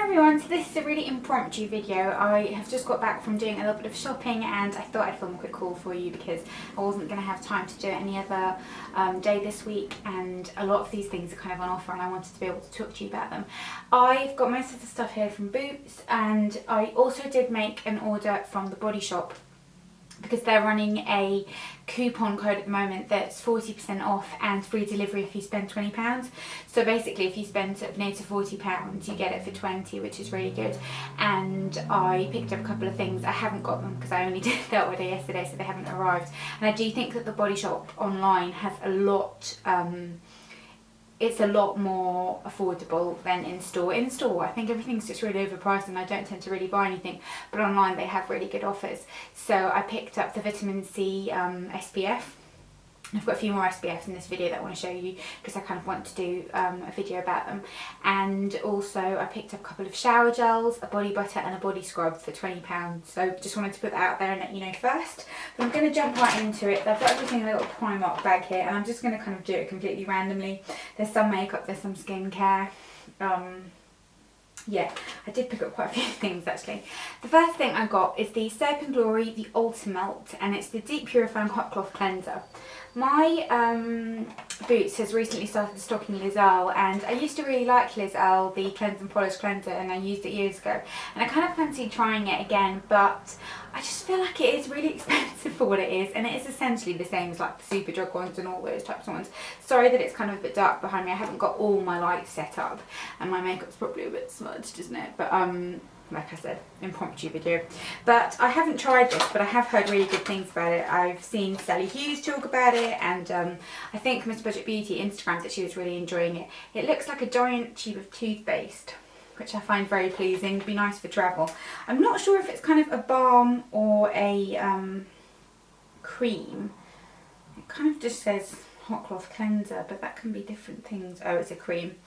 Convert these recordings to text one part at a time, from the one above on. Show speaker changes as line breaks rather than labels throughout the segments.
everyone, so this is a really impromptu video. I have just got back from doing a little bit of shopping and I thought I'd film a quick haul for you because I wasn't going to have time to do it any other day this week, and a lot of these things are kind of on offer and I wanted to be able to talk to you about them. I've got most of the stuff here from Boots, and I also did make an order from the Body Shop because they're running a coupon code at the moment that's 40% off and free delivery if you spend £20. So basically if you spend sort of near to £40 you get it for 20, which is really good. And I picked up a couple of things. I haven't got them because I only did that order yesterday, so they haven't arrived. And I do think that the Body Shop online has a lot it's a lot more affordable than in store. In store, I think everything's just really overpriced and I don't tend to really buy anything, but online they have really good offers. So I picked up the vitamin C SPF. I've got a few more SPFs in this video that I want to show you because I kind of want to do a video about them. And also I picked up a couple of shower gels, a body butter and a body scrub for £20. So just wanted to put that out there and let you know first. But I'm going to jump right into it. I've got everything in a little Primark bag here and I'm just going to kind of do it completely randomly. There's some makeup, there's some skincare. Yeah, I did pick up quite a few things actually. The first thing I got is the Soap & Glory The Ultimate, and it's the Deep Purifying Hot Cloth Cleanser. My Boots has recently started stocking Liz Earle, and I used to really like Liz Earle, the Cleanse and Polish Cleanser, and I used it years ago. And I kind of fancied trying it again, but I just feel like it is really expensive for what it is, and it is essentially the same as like the Superdrug ones and all those types of ones. Sorry that it's kind of a bit dark behind me. I haven't got all my lights set up, and my makeup's probably a bit smudged, isn't it? But like I said, impromptu video. But I haven't tried this, but I have heard really good things about it. I've seen Sally Hughes talk about it, and I think Miss Budget Beauty Instagrammed that she was really enjoying it. It looks like a giant tube of toothpaste, which I find very pleasing. It'd be nice for travel. I'm not sure if it's kind of a balm or a cream. It kind of just says hot cloth cleanser, but that can be different things. Oh, it's a cream.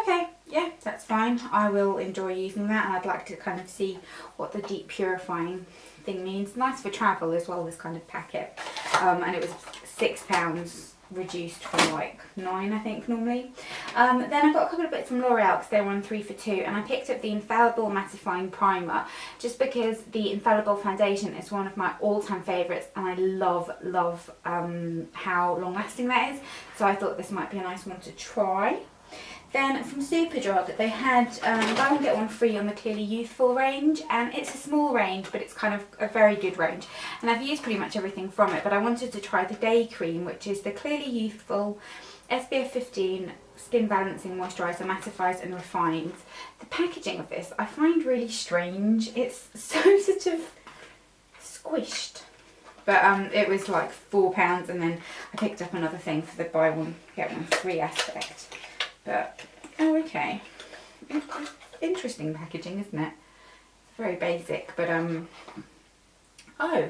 Okay, yeah, that's fine. I will enjoy using that, and I'd like to kind of see what the deep purifying thing means. Nice for travel as well, this kind of packet. And it was £6 reduced from like 9 I think normally. Then I got a couple of bits from L'Oreal because they were on 3 for 2, and I picked up the Infallible Mattifying Primer just because the Infallible foundation is one of my all-time favourites, and I love how long lasting that is, so I thought this might be a nice one to try. Then from Superdrug they had buy one get one free on the Clearly Youthful range, and it's a small range but it's kind of a very good range, and I've used pretty much everything from it, but I wanted to try the day cream, which is the Clearly Youthful SPF 15 Skin Balancing Moisturiser, Mattifies and Refines. The packaging of this I find really strange. It's so sort of squished. But it was like £4, and then I picked up another thing for the buy one get one free aspect. But, oh okay, interesting packaging, isn't it? Very basic, but oh,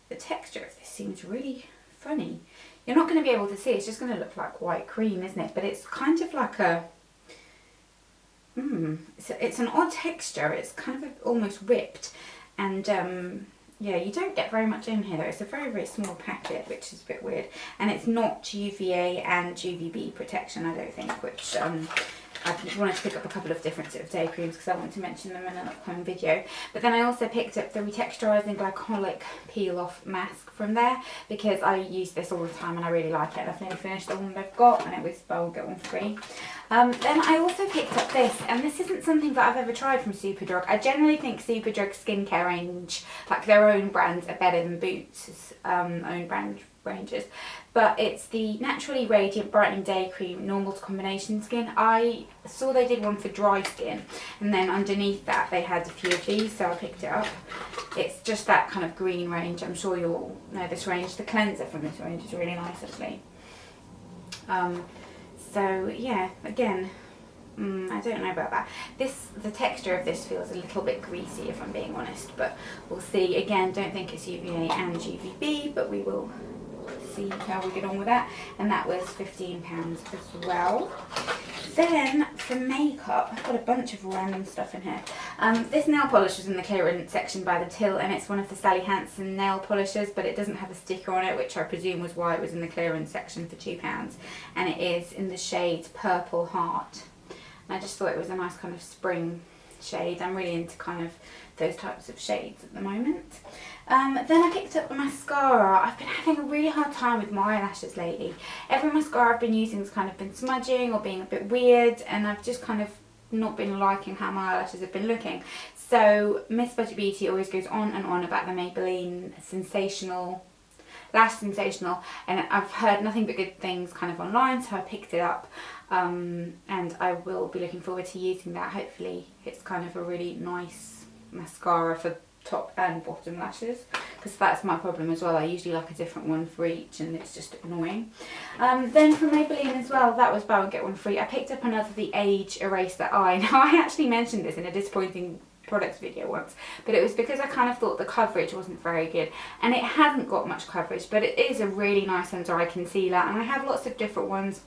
the texture of this seems really funny. You're not going to be able to see, it's just going to look like white cream, isn't it? But it's kind of like a, it's an odd texture. It's kind of almost whipped, and yeah, you don't get very much in here though. It's a very, very small packet, which is a bit weird. And it's not UVA and UVB protection, I don't think, which I wanted to pick up a couple of different sort of day creams because I want to mention them in an upcoming video. But then I also picked up the Retexturizing Glycolic Peel Off Mask from there because I use this all the time and I really like it. And I've nearly finished the one that I've got, and it was buy one get one free. Then I also picked up this, and this isn't something that I've ever tried from Superdrug. I generally think Superdrug skincare range, like their own brands, are better than Boots' own brand ranges. But it's the Naturally Radiant Brightening Day Cream Normal to Combination Skin. I saw they did one for dry skin, and then underneath that they had a few of these, so I picked it up. It's just that kind of green range. I'm sure you'll know this range. The cleanser from this range is really nice actually. So yeah, again, I don't know about that. The texture of this feels a little bit greasy if I'm being honest, but we'll see. Again, don't think it's UVA and UVB, but we will see how we get on with that. And that was £15 as well. Then for makeup, I've got a bunch of random stuff in here. This nail polish was in the clearance section by the till, and it's one of the Sally Hansen nail polishes, but it doesn't have a sticker on it, which I presume was why it was in the clearance section for £2. And it is in the shade Purple Heart. And I just thought it was a nice kind of spring shade. I'm really into kind of those types of shades at the moment. Then I picked up the mascara. I've been having a really hard time with my eyelashes lately. Every mascara I've been using has kind of been smudging or being a bit weird, and I've just kind of not been liking how my eyelashes have been looking. So Miss Budget Beauty always goes on and on about the Maybelline Lash Sensational, and I've heard nothing but good things kind of online, so I picked it up, and I will be looking forward to using that. Hopefully it's kind of a really nice mascara for top and bottom lashes, because that's my problem as well. I usually like a different one for each, and it's just annoying. Then from Maybelline as well, that was buy one get one free, I picked up another The Age Eraser Eye. Now I actually mentioned this in a disappointing products video once, but it was because I kind of thought the coverage wasn't very good, and it hasn't got much coverage, but it is a really nice under eye concealer, and I have lots of different ones,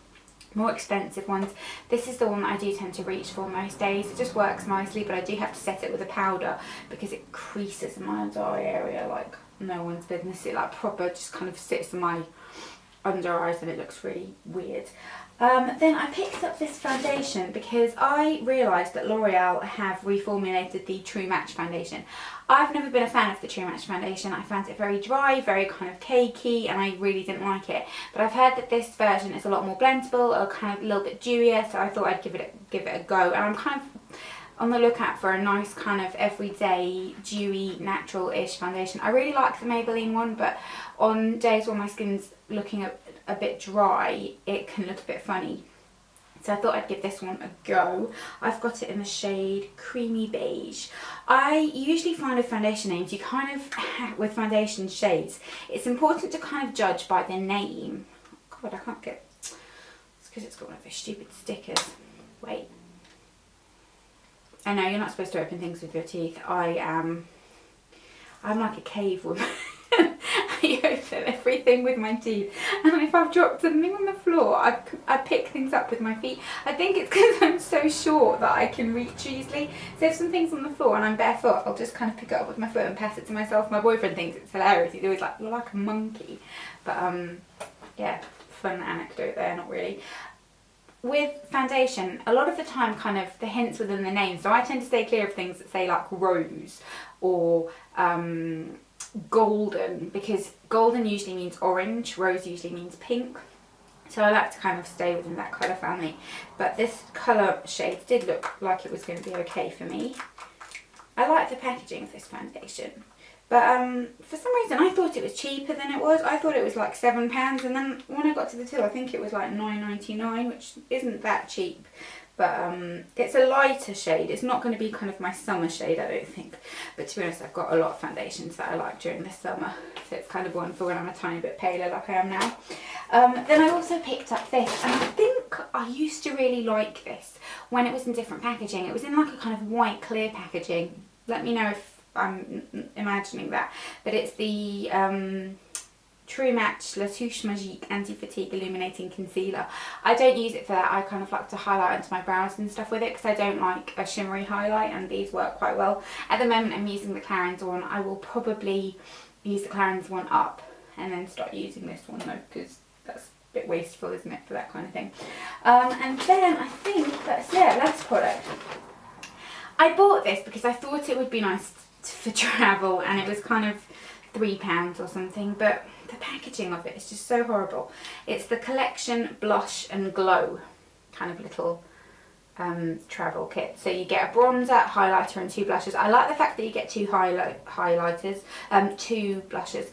more expensive ones. This is the one that I do tend to reach for most days. It just works nicely, but I do have to set it with a powder because it creases in my under eye area like no one's business. It like proper just kind of sits in my under eyes, and it looks really weird. Then I picked up this foundation because I realised that L'Oreal have reformulated the True Match foundation. I've never been a fan of the True Match foundation. I found it very dry, very kind of cakey, and I really didn't like it. But I've heard that this version is a lot more blendable, or kind of a little bit dewier, so I thought I'd give it a go. And I'm kind of on the lookout for a nice kind of everyday dewy natural-ish foundation. I really like the Maybelline one, but on days when my skin's looking a bit dry, it can look a bit funny. So I thought I'd give this one a go. I've got it in the shade Creamy Beige. I usually find with foundation names, you kind of, with foundation shades, it's important to kind of judge by the name. God, I can't get, it's because it's got one of those stupid stickers. Wait. I know you're not supposed to open things with your teeth. I'm like a cave woman. I open everything with my teeth, and if I've dropped something on the floor, I pick things up with my feet. I think it's because I'm so short that I can reach easily. So if something's on the floor and I'm barefoot, I'll just kind of pick it up with my foot and pass it to myself. My boyfriend thinks it's hilarious. He's always like, you're like a monkey. But yeah, fun anecdote there, not really. With foundation, a lot of the time kind of the hints within the name, so I tend to stay clear of things that say like rose or golden, because golden usually means orange, rose usually means pink, so I like to kind of stay within that colour family. But this colour shade did look like it was going to be okay for me. I like the packaging of this foundation, but for some reason I thought it was cheaper than it was. I thought it was like £7, and then when I got to the till I think it was like £9.99, which isn't that cheap. But it's a lighter shade. It's not going to be kind of my summer shade, I don't think. But to be honest, I've got a lot of foundations that I like during the summer. So it's kind of one for when I'm a tiny bit paler like I am now. Then I also picked up this, and I think I used to really like this when it was in different packaging. It was in like a kind of white clear packaging. Let me know if I'm imagining that. But it's the True Match La Touche Magique Anti-Fatigue Illuminating Concealer. I don't use it for that. I kind of like to highlight onto my brows and stuff with it because I don't like a shimmery highlight, and these work quite well. At the moment I'm using the Clarins one. I will probably use the Clarins one up and then start using this one though, because that's a bit wasteful, isn't it, for that kind of thing. And then I think that's, yeah, last product. I bought this because I thought it would be nice for travel, and it was kind of £3 or something, but the packaging of it is just so horrible. It's the Collection Blush and Glow kind of little travel kit. So you get a bronzer, highlighter and 2 blushes. I like the fact that you get 2 highlighters, 2 blushes.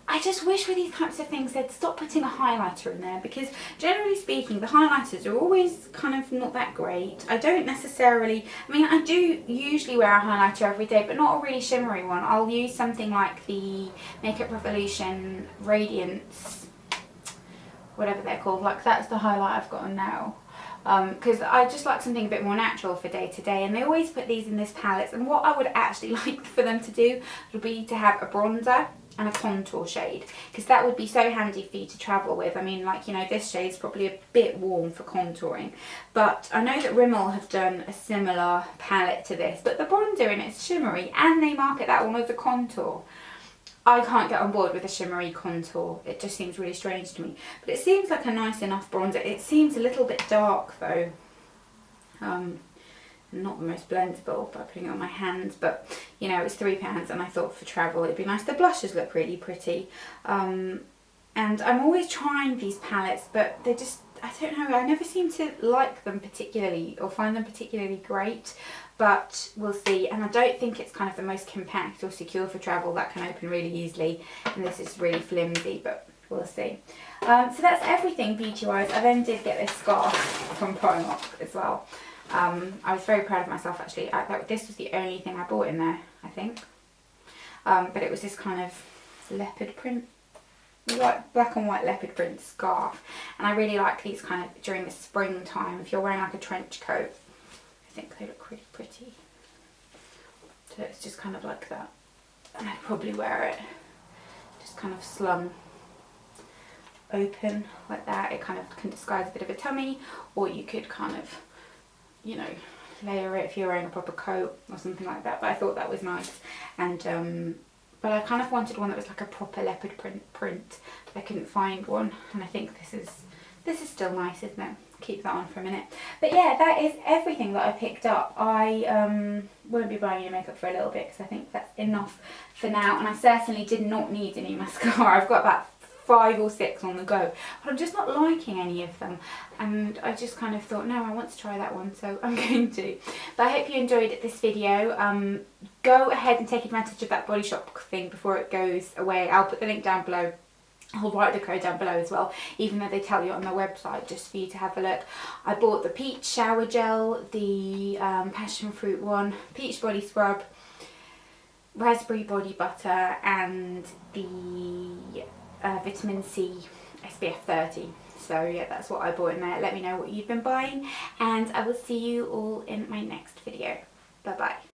I just wish with these types of things they'd stop putting a highlighter in there, because generally speaking the highlighters are always kind of not that great. I don't necessarily, I mean I do usually wear a highlighter every day, but not a really shimmery one. I'll use something like the Makeup Revolution Radiance, whatever they're called, like that's the highlight I've got on now. Because I just like something a bit more natural for day to day, and they always put these in this palettes, and what I would actually like for them to do would be to have a bronzer and a contour shade, because that would be so handy for you to travel with. I mean, like, you know, this shade's probably a bit warm for contouring, but I know that Rimmel have done a similar palette to this, but the bronzer in it's shimmery and they market that one as a contour. I can't get on board with a shimmery contour. It just seems really strange to me, but it seems like a nice enough bronzer. It seems a little bit dark though. And not the most blendable by putting it on my hands, but you know, it's £3 and I thought for travel it'd be nice. The blushes look really pretty, and I'm always trying these palettes, but they're just, I don't know, I never seem to like them particularly or find them particularly great, but we'll see. And I don't think it's kind of the most compact or secure for travel. That can open really easily, and this is really flimsy, but we'll see. So that's everything beauty wise. I then did get this scarf from Primark as well. I was very proud of myself actually. This was the only thing I bought in there, I think. But it was this kind of leopard print, black and white leopard print scarf, and I really like these kind of during the springtime. If you're wearing like a trench coat, I think they look really pretty. So it's just kind of like that, and I'd probably wear it just kind of slung open like that. It kind of can disguise a bit of a tummy, or you could kind of, you know, layer it if you're wearing a proper coat or something like that. But I thought that was nice, and but I kind of wanted one that was like a proper leopard print. But I couldn't find one, and I think this is still nice, isn't it? Keep that on for a minute. But yeah, that is everything that I picked up. I won't be buying any makeup for a little bit because I think that's enough for now, and I certainly did not need any mascara. I've got about 5 or 6 on the go, but I'm just not liking any of them, and I just kind of thought, no, I want to try that one, so I'm going to. But I hope you enjoyed this video. Go ahead and take advantage of that Body Shop thing before it goes away. I'll put the link down below. I'll write the code down below as well, even though they tell you on their website, just for you to have a look. I bought the peach shower gel, the passion fruit one, peach body scrub, raspberry body butter, and the vitamin C SPF 30. So yeah, that's what I bought in there. Let me know what you've been buying, and I will see you all in my next video. Bye bye.